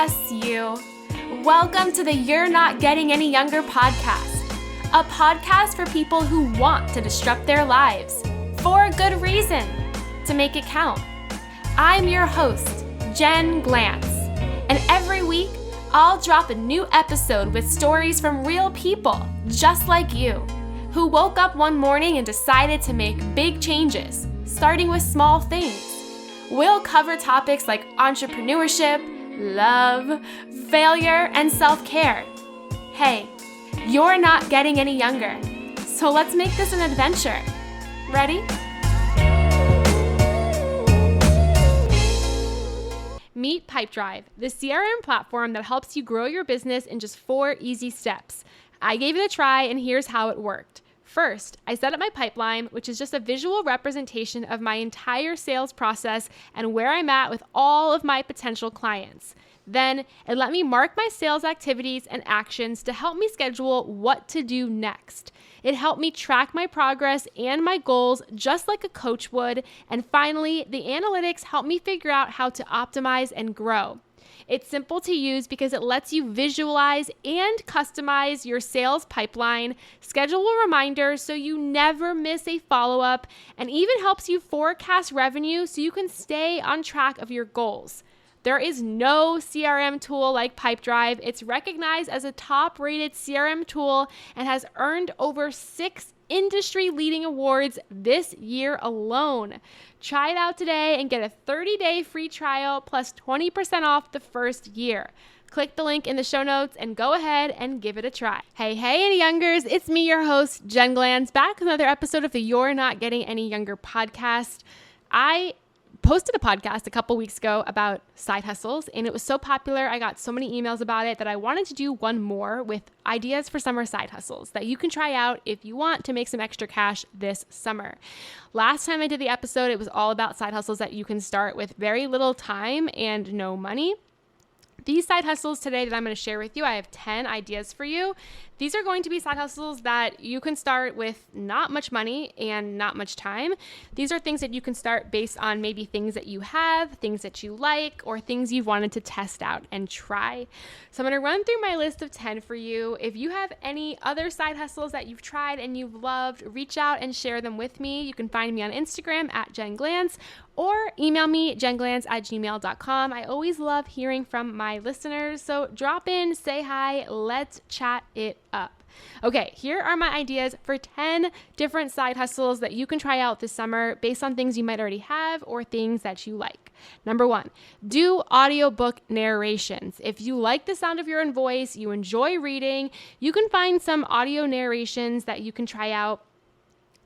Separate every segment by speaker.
Speaker 1: Yes, you. Welcome to the You're Not Getting Any Younger podcast, a podcast for people who want to disrupt their lives for a good reason, to make it count. I'm your host, Jen Glantz, and every week I'll drop a new episode with stories from real people just like you, who woke up one morning and decided to make big changes, starting with small things. We'll cover topics like entrepreneurship, love, failure, and self-care. Hey, you're not getting any younger, so let's make this an adventure. Ready? Meet Pipedrive, the CRM platform that helps you grow your business in just 4 easy steps. I gave it a try, and here's how it worked. First, I set up my pipeline, which is just a visual representation of my entire sales process and where I'm at with all of my potential clients. Then it let me mark my sales activities and actions to help me schedule what to do next. It helped me track my progress and my goals just like a coach would. And finally, the analytics help me figure out how to optimize and grow. It's simple to use because it lets you visualize and customize your sales pipeline, schedule reminders so you never miss a follow-up, and even helps you forecast revenue so you can stay on track of your goals. There is no CRM tool like Pipedrive. It's recognized as a top-rated CRM tool and has earned over 6 industry-leading awards this year alone. Try it out today and get a 30-day free trial plus 20% off the first year. Click the link in the show notes and go ahead and give it a try. Hey, any youngers, it's me, your host, Jen Glantz, back with another episode of the You're Not Getting Any Younger podcast. I posted a podcast a couple weeks ago about side hustles, and it was so popular. I got so many emails about it that I wanted to do one more with ideas for summer side hustles that you can try out if you want to make some extra cash this summer. Last time I did the episode, it was all about side hustles that you can start with very little time and no money. These side hustles today that I'm going to share with you, I have 10 ideas for you. These are going to be side hustles that you can start with not much money and not much time. These are things that you can start based on maybe things that you have, things that you like, or things you've wanted to test out and try. So I'm going to run through my list of 10 for you. If you have any other side hustles that you've tried and you've loved, reach out and share them with me. You can find me on Instagram at Jen Glantz or email me jenglantz@gmail.com. I always love hearing from my listeners. So drop in, say hi, let's chat it up. Okay, here are my ideas for 10 different side hustles that you can try out this summer based on things you might already have or things that you like. Number 1, do audiobook narrations. If you like the sound of your own voice, you enjoy reading, you can find some audio narrations that you can try out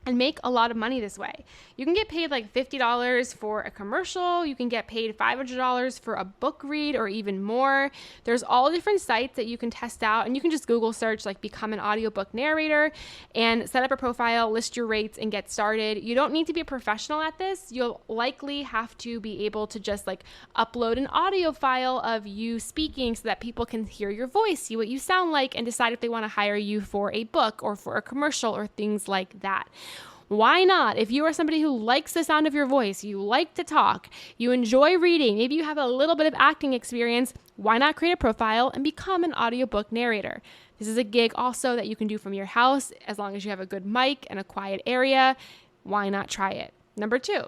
Speaker 1: and make a lot of money this way. You can get paid like $50 for a commercial. You can get paid $500 for a book read or even more. There's all different sites that you can test out, and you can just Google search like become an audiobook narrator and set up a profile, list your rates, and get started. You don't need to be a professional at this. You'll likely have to be able to just like upload an audio file of you speaking so that people can hear your voice, see what you sound like, and decide if they want to hire you for a book or for a commercial or things like that. Why not? If you are somebody who likes the sound of your voice, you like to talk, you enjoy reading, maybe you have a little bit of acting experience, why not create a profile and become an audiobook narrator? This is a gig also that you can do from your house as long as you have a good mic and a quiet area. Why not try it? Number 2.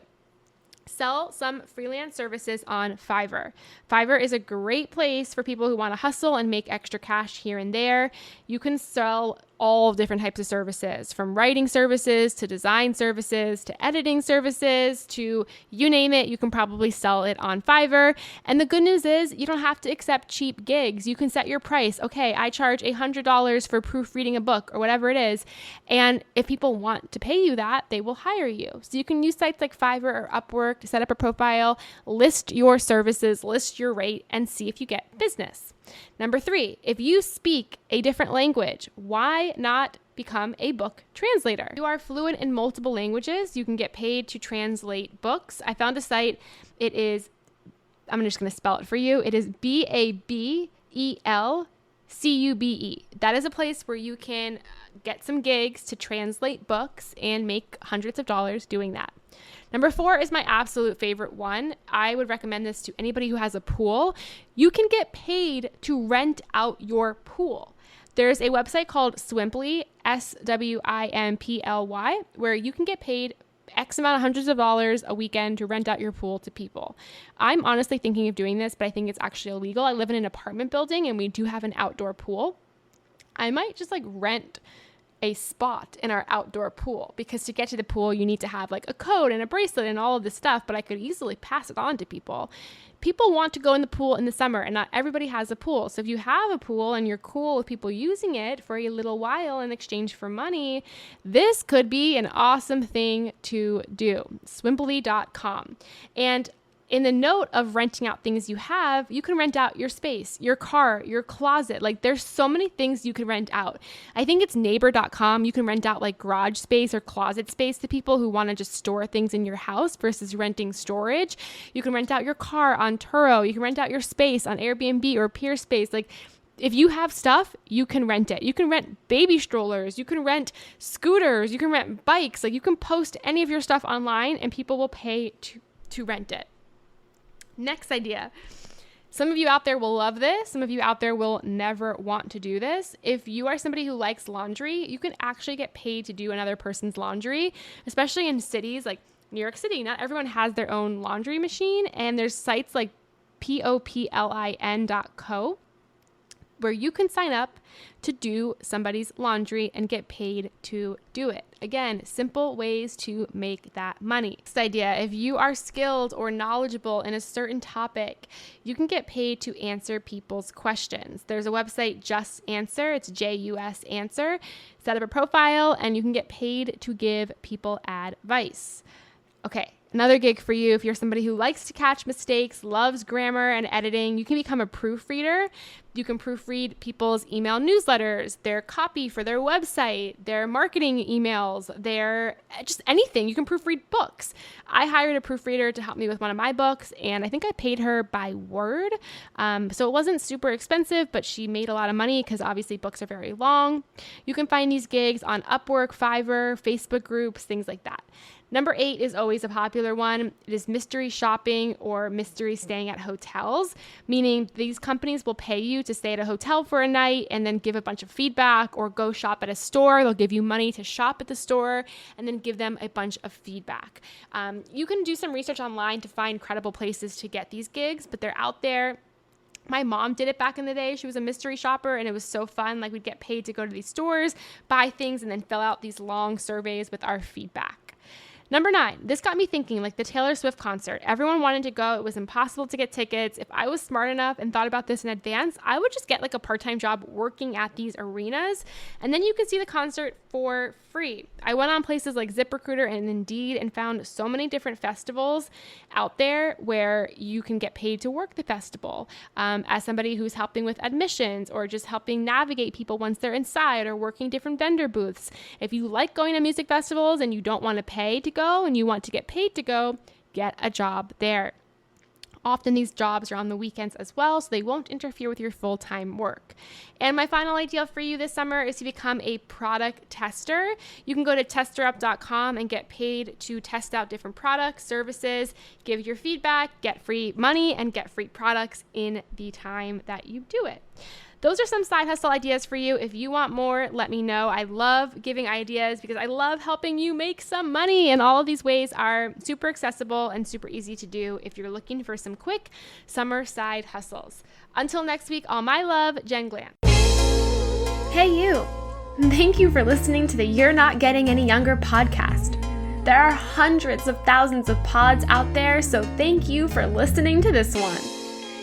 Speaker 1: Sell some freelance services on Fiverr. Fiverr is a great place for people who want to hustle and make extra cash here and there. You can sell all different types of services, from writing services to design services to editing services to you name it. You can probably sell it on Fiverr. And the good news is you don't have to accept cheap gigs. You can set your price. Okay, I charge $100 for proofreading a book or whatever it is. And if people want to pay you that, they will hire you. So you can use sites like Fiverr or Upwork to set up a profile, list your services, list your rate, and see if you get business. Number 3, if you speak a different language, why not become a book translator? You are fluent in multiple languages. You can get paid to translate books. I found a site. I'm just going to spell it for you. It is BABELCUBE. That is a place where you can get some gigs to translate books and make hundreds of dollars doing that. Number 4 is my absolute favorite one. I would recommend this to anybody who has a pool. You can get paid to rent out your pool. There's a website called Swimply, Swimply, where you can get paid X amount of hundreds of dollars a weekend to rent out your pool to people. I'm honestly thinking of doing this, but I think it's actually illegal. I live in an apartment building and we do have an outdoor pool. I might just rent a spot in our outdoor pool, because to get to the pool, you need to have a code and a bracelet and all of this stuff, but I could easily pass it on to people. People want to go in the pool in the summer, and not everybody has a pool. So if you have a pool and you're cool with people using it for a little while in exchange for money, this could be an awesome thing to do. Swimply.com. And in the note of renting out things you have, you can rent out your space, your car, your closet. There's so many things you can rent out. I think it's neighbor.com. You can rent out garage space or closet space to people who want to just store things in your house versus renting storage. You can rent out your car on Turo. You can rent out your space on Airbnb or Peerspace. If you have stuff, you can rent it. You can rent baby strollers. You can rent scooters. You can rent bikes. You can post any of your stuff online and people will pay to rent it. Next idea. Some of you out there will love this. Some of you out there will never want to do this. If you are somebody who likes laundry, you can actually get paid to do another person's laundry, especially in cities like New York City. Not everyone has their own laundry machine, and there's sites like poplin.co where you can sign up to do somebody's laundry and get paid to do it. Again, simple ways to make that money. Next idea, if you are skilled or knowledgeable in a certain topic, you can get paid to answer people's questions. There's a website, Just Answer, it's JUS Answer. Set up a profile and you can get paid to give people advice. Okay. Another gig for you, if you're somebody who likes to catch mistakes, loves grammar and editing, you can become a proofreader. You can proofread people's email newsletters, their copy for their website, their marketing emails, their just anything. You can proofread books. I hired a proofreader to help me with one of my books, and I think I paid her by word. So it wasn't super expensive, but she made a lot of money because obviously books are very long. You can find these gigs on Upwork, Fiverr, Facebook groups, things like that. Number 8 is always a popular one. It is mystery shopping or mystery staying at hotels, meaning these companies will pay you to stay at a hotel for a night and then give a bunch of feedback, or go shop at a store. They'll give you money to shop at the store and then give them a bunch of feedback. You can do some research online to find credible places to get these gigs, but they're out there. My mom did it back in the day. She was a mystery shopper and it was so fun. We'd get paid to go to these stores, buy things, and then fill out these long surveys with our feedback. Number 9, this got me thinking, the Taylor Swift concert. Everyone wanted to go. It was impossible to get tickets. If I was smart enough and thought about this in advance, I would just get a part-time job working at these arenas, and then you could see the concert for free. I went on places like ZipRecruiter and Indeed and found so many different festivals out there where you can get paid to work the festival as somebody who's helping with admissions or just helping navigate people once they're inside or working different vendor booths. If you like going to music festivals and you don't want to pay to go and you want to get paid to go, get a job there. Often these jobs are on the weekends as well, so they won't interfere with your full-time work. And my final idea for you this summer is to become a product tester. You can go to testerup.com and get paid to test out different products, services, give your feedback, get free money, and get free products in the time that you do it. Those are some side hustle ideas for you. If you want more, let me know. I love giving ideas because I love helping you make some money. And all of these ways are super accessible and super easy to do if you're looking for some quick summer side hustles. Until next week, all my love, Jen Glantz.
Speaker 2: Hey you! Thank you for listening to the You're Not Getting Any Younger podcast. There are hundreds of thousands of pods out there, so thank you for listening to this one.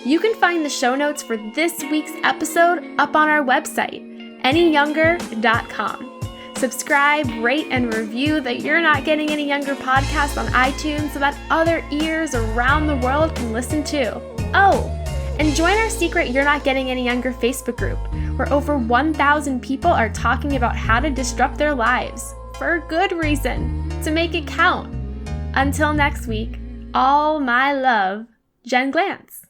Speaker 2: You can find the show notes for this week's episode up on our website, anyyounger.com. Subscribe, rate, and review the You're Not Getting Any Younger podcast on iTunes so that other ears around the world can listen too. Oh, and join our secret You're Not Getting Any Younger Facebook group, where over 1,000 people are talking about how to disrupt their lives, for a good reason, to make it count. Until next week, all my love, Jen Glantz.